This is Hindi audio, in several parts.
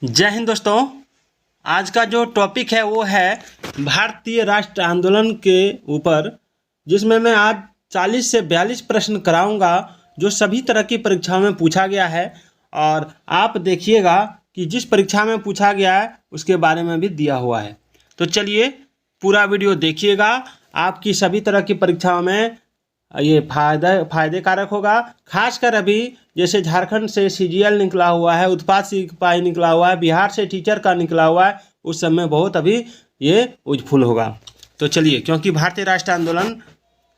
जय हिंद दोस्तों। आज का जो टॉपिक है वो है भारतीय राष्ट्र आंदोलन के ऊपर, जिसमें मैं आज 40 से 42 प्रश्न कराऊंगा जो सभी तरह की परीक्षाओं में पूछा गया है। और आप देखिएगा कि जिस परीक्षा में पूछा गया है उसके बारे में भी दिया हुआ है। तो चलिए पूरा वीडियो देखिएगा, आपकी सभी तरह की परीक्षाओं में ये फायदे कारक होगा। खासकर अभी जैसे झारखंड से सीजीएल निकला हुआ है, उत्पाद सिपाही निकला हुआ है, बिहार से टीचर का निकला हुआ है, उस समय बहुत अभी ये यूजफुल होगा। तो चलिए, क्योंकि भारतीय राष्ट्र आंदोलन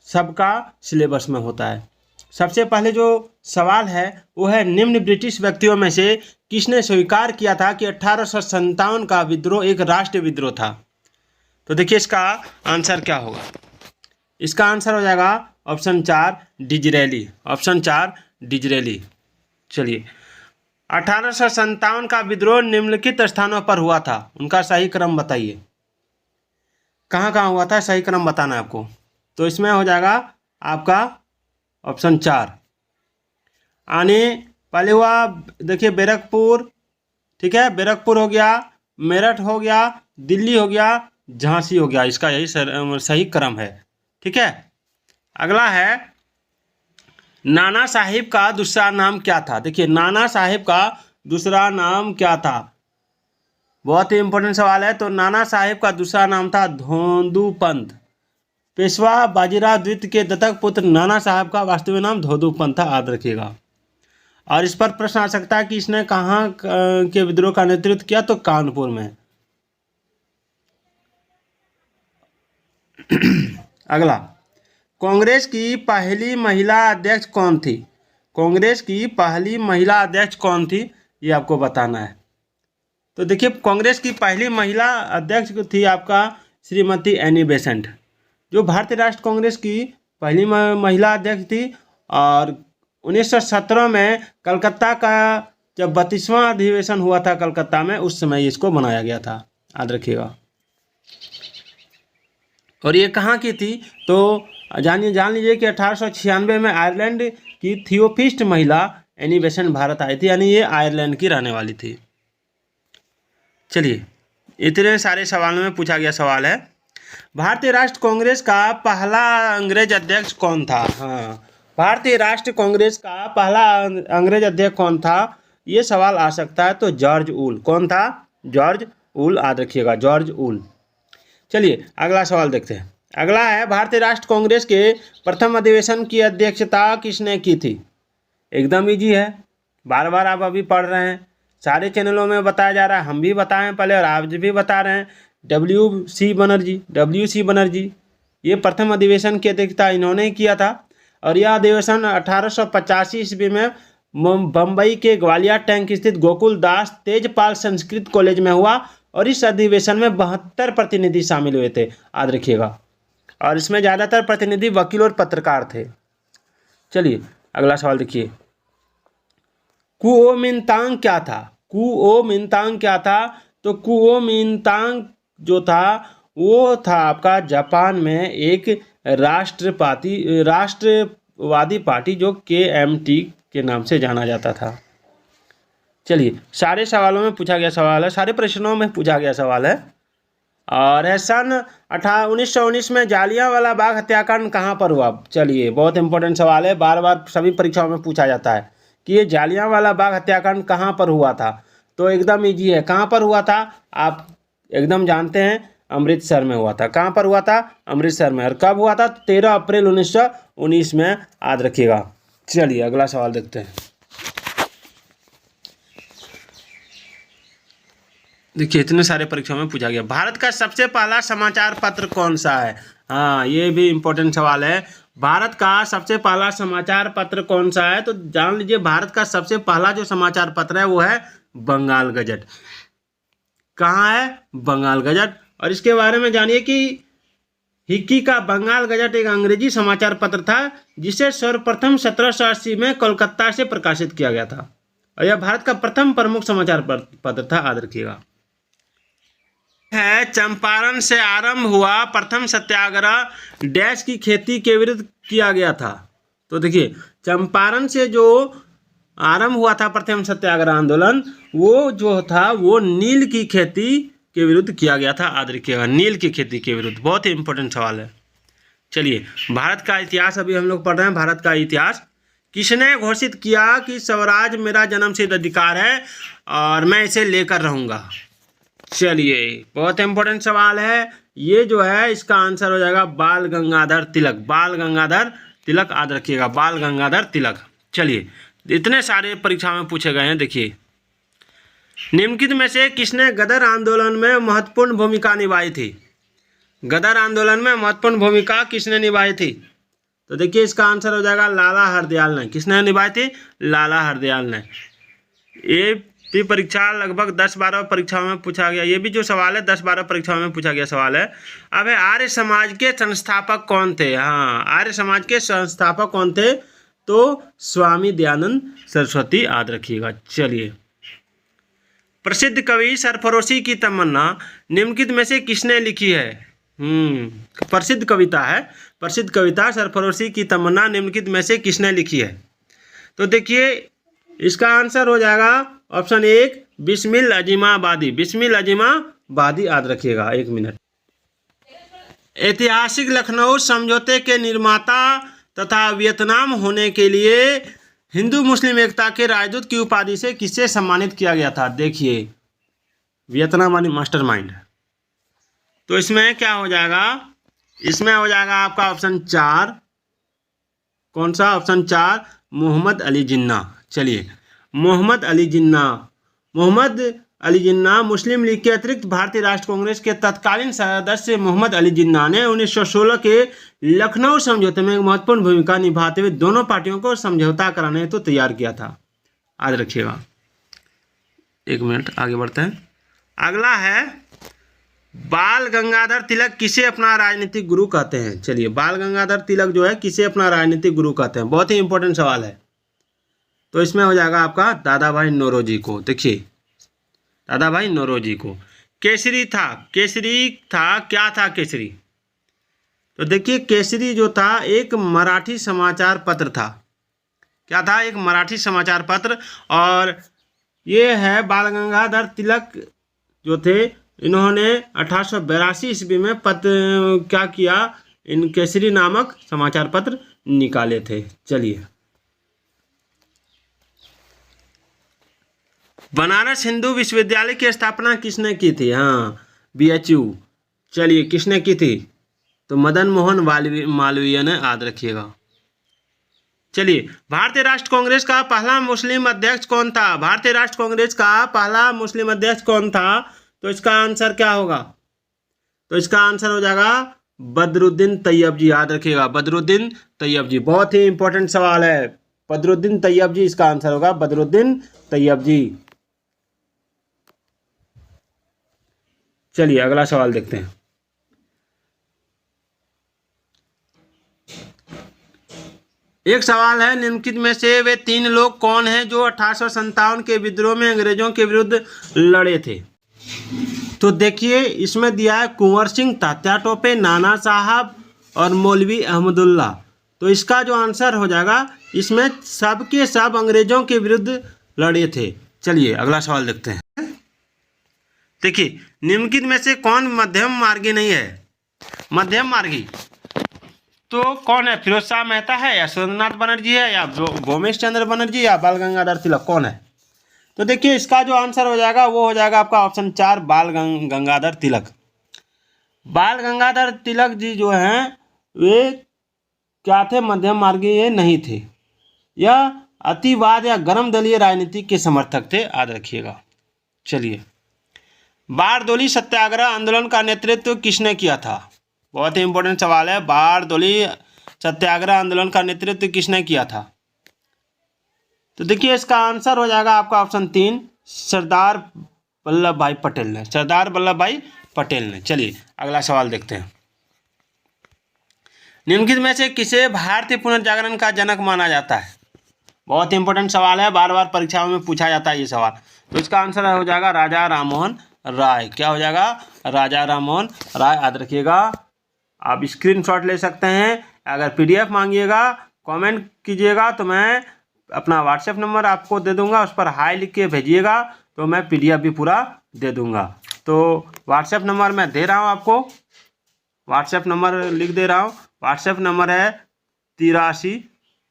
सबका सिलेबस में होता है। सबसे पहले जो सवाल है वो है, निम्न ब्रिटिश व्यक्तियों में से किसने स्वीकार किया था कि 1857 का विद्रोह एक राष्ट्रीय विद्रोह था? तो देखिए इसका आंसर क्या होगा। इसका आंसर हो जाएगा ऑप्शन 4 डिजरेली। Option 4 Disraeli. चलिए, 1857 का विद्रोह निम्नलिखित स्थानों पर हुआ था, उनका सही क्रम बताइए। कहाँ कहाँ हुआ था, सही क्रम बताना है आपको। तो इसमें हो जाएगा आपका ऑप्शन 4। पहले हुआ देखिए बैरकपुर, ठीक है, बैरकपुर हो गया, मेरठ हो गया, दिल्ली हो गया, झांसी हो गया। इसका यही सही क्रम है, ठीक है। अगला है, नाना साहिब का दूसरा नाम क्या था? देखिए, नाना साहिब का दूसरा नाम क्या था, बहुत ही इंपॉर्टेंट सवाल है। तो नाना साहिब का दूसरा नाम था धोंदू पंत। पेशवा बाजीराव द्वितीय के दत्तक पुत्र नाना साहब का वास्तविक नाम धोंदू पंत था, याद रखिएगा। और इस पर प्रश्न आ सकता है कि इसने कहाँ के विद्रोह का नेतृत्व किया? तो कानपुर में। अगला, कांग्रेस की पहली महिला अध्यक्ष कौन थी? कांग्रेस की पहली महिला अध्यक्ष कौन थी, ये आपको बताना है। तो देखिए, कांग्रेस की पहली महिला अध्यक्ष थी आपका श्रीमती एनी बेसेंट, जो भारतीय राष्ट्र कांग्रेस की पहली महिला अध्यक्ष थी। और 1917 में कलकत्ता का जब 32वां अधिवेशन हुआ था कलकत्ता में, उस समय इसको बनाया गया था, याद रखिएगा। और ये कहाँ की थी? तो जान लीजिए कि 1896 में आयरलैंड की थियोफिस्ट महिला एनी बेसेंट भारत आई थी, यानी ये आयरलैंड की रहने वाली थी। चलिए, इतने सारे सवालों में पूछा गया सवाल है, भारतीय राष्ट्र कांग्रेस का पहला अंग्रेज अध्यक्ष कौन था? हाँ, भारतीय राष्ट्र कांग्रेस का पहला अंग्रेज अध्यक्ष कौन था, ये सवाल आ सकता है। तो जॉर्ज वुल। कौन था? जॉर्ज वुल, याद रखिएगा, जॉर्ज वुल। चलिए अगला सवाल देखते हैं। अगला है, भारतीय राष्ट्र कांग्रेस के प्रथम अधिवेशन की अध्यक्षता किसने की थी? एकदम इजी है, बार बार आप अभी पढ़ रहे हैं, सारे चैनलों में बताया जा रहा है, हम भी बताएं पहले और आप भी बता रहे हैं। WC बनर्जी, ये प्रथम अधिवेशन की अध्यक्षता इन्होंने किया था। और यह अधिवेशन 1885 ईस्वी में बम्बई के ग्वालियर टैंक स्थित गोकुल दास तेजपाल संस्कृत कॉलेज में हुआ। और इस अधिवेशन में 72 प्रतिनिधि शामिल हुए थे, याद रखिएगा। और इसमें ज़्यादातर प्रतिनिधि वकील और पत्रकार थे। चलिए अगला सवाल देखिए, कुओमिंतांग क्या था? कुओमिंतांग क्या था? तो कुओमिंतांग जो था वो था आपका जापान में एक राष्ट्रवादी पार्टी जो KMT के नाम से जाना जाता था। चलिए, सारे सवालों में पूछा गया सवाल है, सारे प्रश्नों में पूछा गया सवाल है। और सन 1919 में जालियांवाला बाग हत्याकांड कहाँ पर हुआ? चलिए, बहुत इंपॉर्टेंट सवाल है, बार बार सभी परीक्षाओं में पूछा जाता है कि ये जालियांवाला बाग हत्याकांड कहाँ पर हुआ था। तो एकदम इजी है, कहाँ पर हुआ था आप एकदम जानते हैं, अमृतसर में हुआ था। कहाँ पर हुआ था? अमृतसर में। और कब हुआ था? 13 अप्रैल 1919 में, याद रखिएगा। चलिए अगला सवाल देखते हैं। देखिए, इतने सारे परीक्षाओं में पूछा गया, भारत का सबसे पहला समाचार पत्र कौन सा है? हाँ, ये भी इम्पोर्टेंट सवाल है, भारत का सबसे पहला समाचार पत्र कौन सा है? तो जान लीजिए, भारत का सबसे पहला जो समाचार पत्र है वो है बंगाल गजट। कहाँ है? बंगाल गजट। और इसके बारे में जानिए कि हिक्की का बंगाल गजट एक अंग्रेजी समाचार पत्र था, जिसे सर्वप्रथम 1780 में कोलकाता से प्रकाशित किया गया था। और यह भारत का प्रथम प्रमुख समाचार पत्र था, याद रखिएगा। है, चंपारण से आरंभ हुआ प्रथम सत्याग्रह डैश की खेती के विरुद्ध किया गया था। तो देखिए, चंपारण से जो आरंभ हुआ था प्रथम सत्याग्रह आंदोलन, वो जो था वो नील की खेती के विरुद्ध किया गया था। याद रखिएगा, नील की खेती के विरुद्ध। बहुत ही इंपॉर्टेंट सवाल है। चलिए, भारत का इतिहास अभी हम लोग पढ़ रहे हैं। भारत का इतिहास। किसने घोषित किया कि स्वराज मेरा जन्मसिद्ध अधिकार है और मैं इसे लेकर रहूंगा? चलिए, बहुत इंपॉर्टेंट सवाल है ये जो है, इसका आंसर हो जाएगा बाल गंगाधर तिलक। बाल गंगाधर तिलक, याद रखिएगा, बाल गंगाधर तिलक। चलिए, इतने सारे परीक्षा में पूछे गए हैं। देखिए, निम्नलिखित में से किसने गदर आंदोलन में महत्वपूर्ण भूमिका निभाई थी? गदर आंदोलन में महत्वपूर्ण भूमिका किसने निभाई थी? तो देखिए, इसका आंसर हो जाएगा लाला हरदयाल ने। किसने निभाई थी? लाला हरदयाल ने। ये भी परीक्षा लगभग 10-12 परीक्षाओं में पूछा गया। ये भी जो सवाल है 10-12 परीक्षाओं में पूछा गया सवाल है। अब आर्य समाज के संस्थापक कौन थे? हाँ, आर्य समाज के संस्थापक कौन थे? तो स्वामी दयानंद सरस्वती, याद रखिएगा। चलिए, प्रसिद्ध कवि सरफरोशी की तमन्ना निम्नलिखित में से किसने लिखी है? प्रसिद्ध कविता है, प्रसिद्ध कविता सरफरोशी की तमन्ना निम्नलिखित में से किसने लिखी है? तो देखिए, इसका आंसर हो जाएगा ऑप्शन 1 बिस्मिल अजीमाबादी। बिस्मिल अजीमाबादी, याद रखिएगा। 1 मिनट। ऐतिहासिक लखनऊ समझौते के निर्माता तथा वियतनाम होने के लिए हिंदू मुस्लिम एकता के राजदूत की उपाधि से किससे सम्मानित किया गया था? देखिए, वियतनाम वाली मास्टरमाइंड। तो इसमें क्या हो जाएगा? इसमें हो जाएगा आपका ऑप्शन 4। कौन सा? ऑप्शन 4 मोहम्मद अली जिन्ना। चलिए, मोहम्मद अली जिन्ना। मोहम्मद अली जिन्ना मुस्लिम लीग के अतिरिक्त भारतीय राष्ट्र कांग्रेस के तत्कालीन सदस्य मोहम्मद अली जिन्ना ने 1916 के लखनऊ समझौते में एक महत्वपूर्ण भूमिका निभाते हुए दोनों पार्टियों को समझौता कराने हेतु तैयार किया था। याद रखिएगा। 1 मिनट, आगे बढ़ते हैं। अगला है, बाल गंगाधर तिलक किसे अपना राजनीतिक गुरु कहते हैं? चलिए, बाल गंगाधर तिलक जो है किसे अपना राजनीतिक गुरु कहते हैं? बहुत ही इंपॉर्टेंट सवाल है। तो इसमें हो जाएगा आपका दादा भाई नौरोजी को। देखिए, दादा भाई नौरोजी को। केसरी था, केसरी था, क्या था केसरी? तो देखिए, केसरी जो था एक मराठी समाचार पत्र था। क्या था? एक मराठी समाचार पत्र। और ये है बाल गंगाधर तिलक जो थे, इन्होंने 1882 ईस्वी में क्या किया? इन केसरी नामक समाचार पत्र निकाले थे। चलिए, बनारस हिंदू विश्वविद्यालय की स्थापना किसने की थी? हाँ, BHU। चलिए, किसने की थी? तो मदन मोहन मालवीय ने, याद रखिएगा। चलिए, भारतीय राष्ट्र कांग्रेस का पहला मुस्लिम अध्यक्ष कौन था? भारतीय राष्ट्र कांग्रेस का पहला मुस्लिम अध्यक्ष कौन था? तो इसका आंसर क्या होगा? तो इसका आंसर हो जाएगा बदरुद्दीन तैयब जी। याद रखिएगा, बदरुद्दीन तैयब जी। बहुत ही इंपॉर्टेंट सवाल है। बदरुद्दीन तैयब जी, इसका आंसर होगा बदरुद्दीन तैयब जी। चलिए, अगला सवाल देखते हैं। एक सवाल है, निम्नलिखित में से वे 3 लोग कौन हैं जो 1857 के विद्रोह में अंग्रेजों के विरुद्ध लड़े थे? तो देखिए, इसमें दिया है कुंवर सिंह, तात्या टोपे, नाना साहब और मौलवी अहमदुल्ला। तो इसका जो आंसर हो जाएगा, इसमें सब के सब अंग्रेजों के विरुद्ध लड़े थे। चलिए, अगला सवाल देखते हैं। देखिए, निम्नलिखित में से कौन मध्यम मार्गी नहीं है? मध्यम मार्गी तो कौन है? फिरोज शाह मेहता है, या सुरेंद्रनाथ बनर्जी है, या भूमेश चंद्र बनर्जी, या बाल गंगाधर तिलक? कौन है? तो देखिए, इसका जो आंसर हो जाएगा वो हो जाएगा आपका ऑप्शन 4 बाल गंगाधर तिलक। बाल गंगाधर तिलक जी जो हैं वे क्या थे? मध्यम मार्गी ये नहीं थे। यह अतिवाद या गर्म दलीय राजनीति के समर्थक थे। याद रखिएगा। चलिए, बारदोली सत्याग्रह आंदोलन का नेतृत्व किसने किया था? बहुत ही इंपॉर्टेंट सवाल है। बारदोली सत्याग्रह आंदोलन का नेतृत्व किसने किया था? तो देखिए, इसका आंसर हो जाएगा आपका ऑप्शन 3 सरदार वल्लभ भाई पटेल ने। सरदार वल्लभ भाई पटेल ने। चलिए, अगला सवाल देखते हैं। निम्नलिखित में से किसे भारतीय पुनर्जागरण का जनक माना जाता है? बहुत इंपॉर्टेंट सवाल है, बार बार परीक्षाओं में पूछा जाता है ये सवाल। तो इसका आंसर हो जाएगा राजा राममोहन राय। क्या हो जाएगा? राजा राममोहन राय। याद रखिएगा। आप स्क्रीनशॉट ले सकते हैं। अगर PDF मांगिएगा, कमेंट कीजिएगा तो मैं अपना व्हाट्सएप नंबर आपको दे दूंगा, उस पर हाई लिख के भेजिएगा तो मैं PDF भी पूरा दे दूंगा। तो व्हाट्सएप नंबर मैं दे रहा हूँ आपको, व्हाट्सएप नंबर लिख दे रहा हूँ। व्हाट्सएप नंबर है 83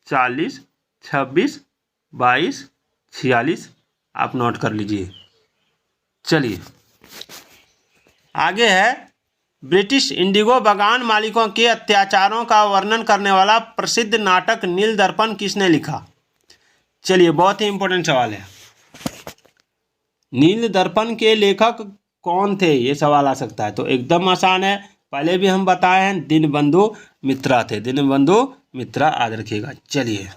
40 26 22 46, आप नोट कर लीजिए। चलिए आगे है, ब्रिटिश इंडिगो बागान मालिकों के अत्याचारों का वर्णन करने वाला प्रसिद्ध नाटक नील दर्पण किसने लिखा? चलिए बहुत ही इंपॉर्टेंट सवाल है। नील दर्पण के लेखक कौन थे, ये सवाल आ सकता है। तो एकदम आसान है, पहले भी हम बताए हैं, दीनबंधु मित्रा थे। दीनबंधु मित्रा याद रखिएगा। चलिए,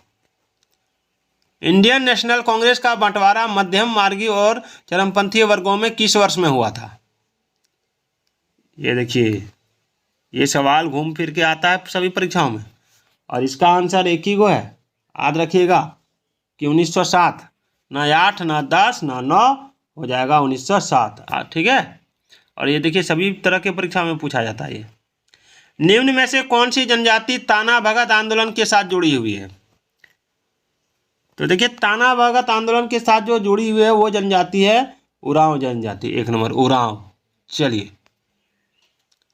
इंडियन नेशनल कांग्रेस का बंटवारा मध्यम मार्गी और चरमपंथी वर्गों में किस वर्ष में हुआ था? ये देखिए, ये सवाल घूम फिर के आता है सभी परीक्षाओं में, और इसका आंसर एक ही को है, याद रखिएगा कि 1907। ना 8 ना 10 ना 9, हो जाएगा 1907। ठीक है। और ये देखिए सभी तरह के परीक्षा में पूछा जाता है ये। निम्न में से कौन सी जनजाति ताना भगत आंदोलन के साथ जुड़ी हुई है? तो देखिए, ताना भगत आंदोलन के साथ जो जुड़ी हुई है वो जनजाति है उरांव जनजाति। 1 नंबर उरांव। चलिए,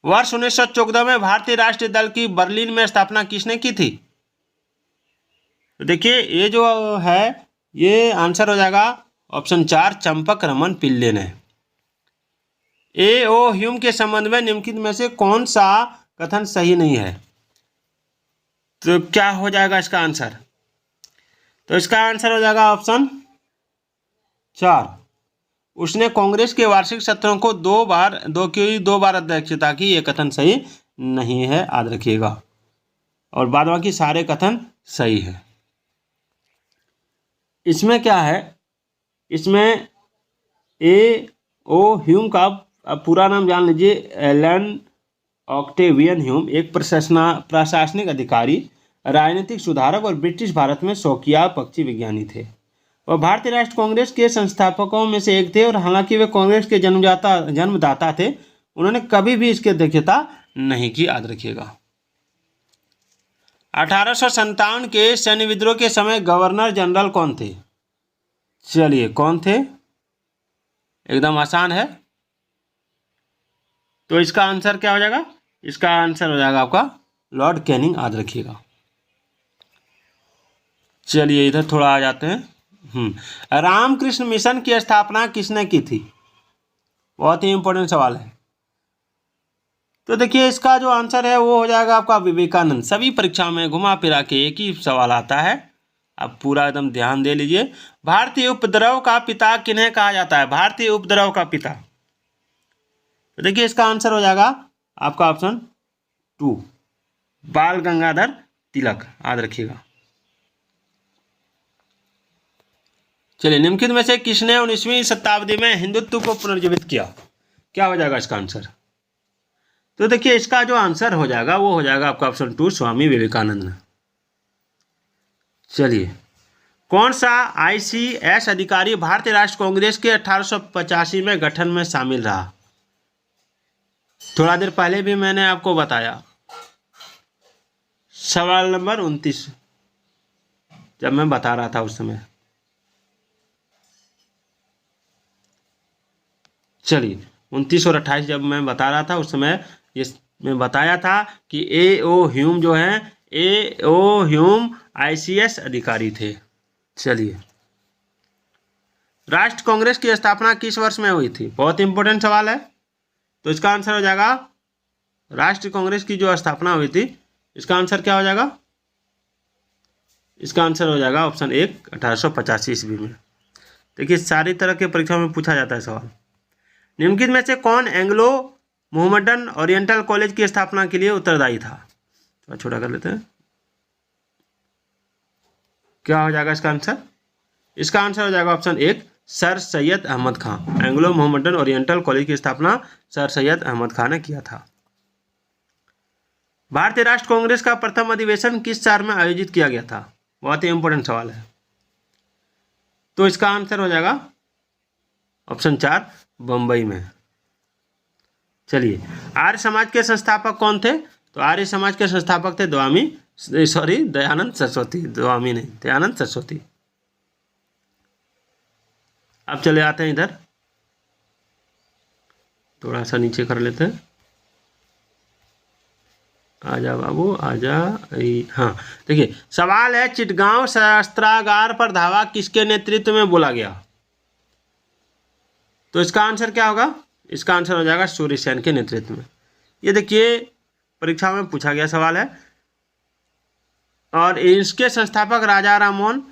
वर्ष 1914 में भारतीय राष्ट्रीय दल की बर्लिन में स्थापना किसने की थी? तो देखिए, ये जो है ये आंसर हो जाएगा ऑप्शन 4, चंपक रमन पिल्ले ने। A.O. ह्यूम के संबंध में निम्नलिखित में से कौन सा कथन सही नहीं है? तो क्या हो जाएगा इसका आंसर? तो इसका आंसर हो जाएगा ऑप्शन 4, उसने कांग्रेस के वार्षिक सत्रों को दो बार अध्यक्षता की। ये कथन सही नहीं है, याद रखिएगा। और बाद बाकी सारे कथन सही है। इसमें क्या है, इसमें A.O. ह्यूम का पूरा नाम जान लीजिए, एलन ऑक्टेवियन ह्यूम, एक प्रशासनिक अधिकारी, राजनीतिक सुधारक और ब्रिटिश भारत में शौकिया पक्षी विज्ञानी थे। वह भारतीय राष्ट्र कांग्रेस के संस्थापकों में से एक थे, और हालांकि वे कांग्रेस के जन्मदाता थे, उन्होंने कभी भी इसकी अध्यक्षता नहीं की, याद रखिएगा। 1857 के सैन्य विद्रोह के समय गवर्नर जनरल कौन थे? चलिए, कौन थे? एकदम आसान है। तो इसका आंसर क्या हो जाएगा? इसका आंसर हो जाएगा आपका लॉर्ड कैनिंग, याद रखिएगा। चलिए इधर थोड़ा आ जाते हैं। रामकृष्ण मिशन की स्थापना किसने की थी? बहुत ही इंपॉर्टेंट सवाल है। तो देखिए, इसका जो आंसर है वो हो जाएगा आपका विवेकानंद। सभी परीक्षा में घुमा फिरा के एक ही सवाल आता है, आप पूरा एकदम ध्यान दे लीजिए। भारतीय उपद्रव का पिता किन्हें कहा जाता है? भारतीय उपद्रव का पिता, तो देखिए इसका आंसर हो जाएगा आपका ऑप्शन 2, बाल गंगाधर तिलक, याद रखिएगा। चलिए, निम्नलिखित में से किसने 19वीं शताब्दी में हिंदुत्व को पुनर्जीवित किया? क्या हो जाएगा इसका आंसर? तो देखिए, इसका जो आंसर हो जाएगा वो हो जाएगा आपका ऑप्शन 2, स्वामी विवेकानंद। चलिए, कौन सा ICS अधिकारी भारतीय राष्ट्र कांग्रेस के 1885 में गठन में शामिल रहा? थोड़ा देर पहले भी मैंने आपको बताया, सवाल नंबर 29 जब मैं बता रहा था उस समय। चलिए, 29 और 28 जब मैं बता रहा था उस समय ये मैं बताया था कि A.O. ह्यूम जो है, A.O. ह्यूम ICS अधिकारी थे। चलिए, राष्ट्र कांग्रेस की स्थापना किस वर्ष में हुई थी? बहुत इंपॉर्टेंट सवाल है। तो इसका आंसर हो जाएगा, राष्ट्रीय कांग्रेस की जो स्थापना हुई थी, इसका आंसर क्या हो जाएगा? इसका आंसर हो जाएगा ऑप्शन 1, 1885 ईस्वी में। देखिए, सारी तरह के परीक्षा में पूछा जाता है सवाल। निम्नलिखित में से कौन एंग्लो मोहम्मडन ओरिएंटल कॉलेज की स्थापना के लिए उत्तरदायी था? थोड़ा छोटा कर लेते हैं। क्या हो जाएगा इसका आंसर? इसका आंसर हो जाएगा option 1, sir Syed Ahmed Khan. Anglo Mohammedan Oriental College की स्थापना सर सैयद अहमद खान ने किया था। भारतीय राष्ट्र कांग्रेस का प्रथम अधिवेशन किस शहर में आयोजित किया गया था? बहुत ही इंपॉर्टेंट सवाल है। तो इसका आंसर हो जाएगा ऑप्शन 4, बंबई में। चलिए, आर्य समाज के संस्थापक कौन थे? तो आर्य समाज के संस्थापक थे दयानंद सरस्वती। दयानंद सरस्वती। अब चले आते हैं इधर, थोड़ा सा नीचे कर लेते हैं। आजा बाबू आजा। हाँ देखिए, सवाल है चिटगांव शस्त्रागार पर धावा किसके नेतृत्व में बोला गया? तो इसका आंसर क्या होगा? इसका आंसर हो जाएगा सूर्यसेन के नेतृत्व में। ये देखिए परीक्षा में पूछा गया सवाल है। और इसके संस्थापक राजा राममोहन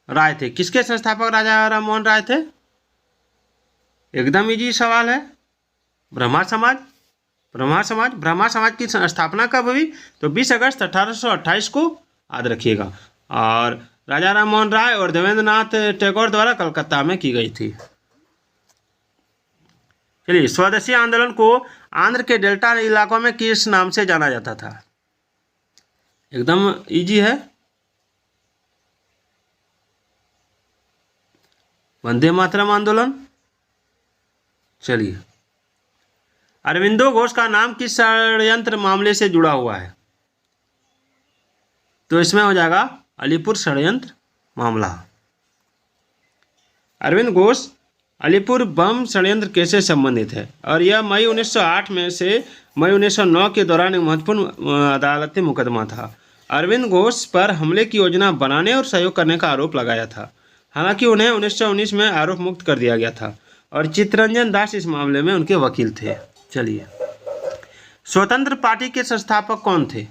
राय थे। किसके संस्थापक राजा राममोहन राय थे? एकदम इजी सवाल है, ब्रह्मा समाज। ब्रह्मा समाज की स्थापना कब हुई? तो 20 अगस्त 1828 को, याद रखिएगा। और राजा राममोहन राय और देवेंद्रनाथ टैगोर द्वारा कलकत्ता में की गई थी। चलिए, स्वदेशी आंदोलन को आंध्र के डेल्टा इलाकों में किस नाम से जाना जाता था? एकदम इजी है, वंदे मातरम आंदोलन। चलिए, अरविंदो घोष का नाम किस षड्यंत्र मामले से जुड़ा हुआ है? तो इसमें हो जाएगा अलीपुर षड्यंत्र मामला। अरविंद घोष अलीपुर बम षड्यंत्र कैसे संबंधित है? और यह मई 1908 में से मई 1909 के दौरान एक महत्वपूर्ण अदालती मुकदमा था। अरविंद घोष पर हमले की योजना बनाने और सहयोग करने का आरोप लगाया था। हालांकि उन्हें 1919 में आरोप मुक्त कर दिया गया था और चित्तरंजन दास इस मामले में उनके वकील थे। चलिए, स्वतंत्र पार्टी के संस्थापक कौन थे?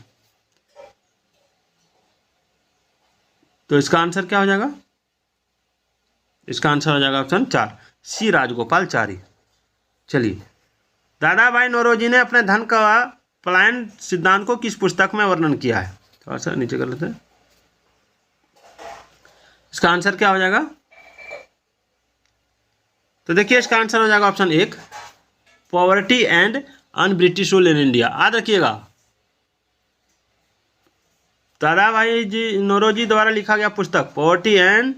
तो इसका आंसर क्या हो जाएगा? इसका आंसर हो जाएगा ऑप्शन 4, सी राजगोपालचारी। चलिए, दादा भाई नौरोजी ने अपने धन का पलायन सिद्धांत को किस पुस्तक में वर्णन किया है? थोड़ा सा नीचे कर लेते हैं। इसका आंसर क्या हो जाएगा? तो देखिए, इसका आंसर हो जाएगा option 1, poverty and un British rule in India. याद रखिएगा, दादा भाई जी नौरोजी द्वारा लिखा गया पुस्तक poverty and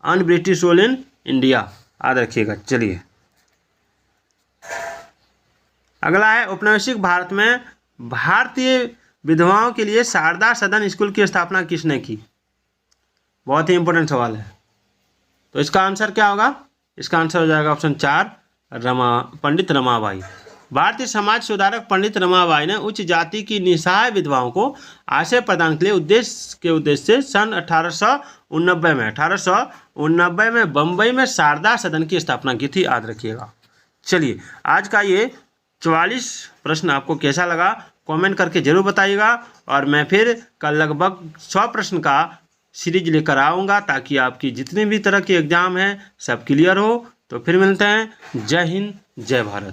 un British rule in India, याद रखिएगा। चलिए, अगला है औपनिवेशिक भारत में भारतीय विधवाओं के लिए शारदा सदन स्कूल की स्थापना किसने की? बहुत ही इंपॉर्टेंट सवाल है। तो इसका आंसर क्या होगा? इसका आंसर हो जाएगा ऑप्शन 4, पंडित रमाबाई। भारतीय समाज सुधारक पंडित रमाबाई ने उच्च जाति की निसहाय विधवाओं को आश्रय प्रदान के उद्देश्य से सन 1889 में बम्बई में शारदा सदन की स्थापना की थी, याद रखिएगा। चलिए, आज का ये 44 प्रश्न आपको कैसा लगा कमेंट करके जरूर बताइएगा। और मैं फिर कल लगभग 100 प्रश्न का सीरीज लेकर आऊँगा ताकि आपकी जितने भी तरह के एग्जाम हैं सब क्लियर हो। तो फिर मिलते हैं। जय हिंद, जय भारत।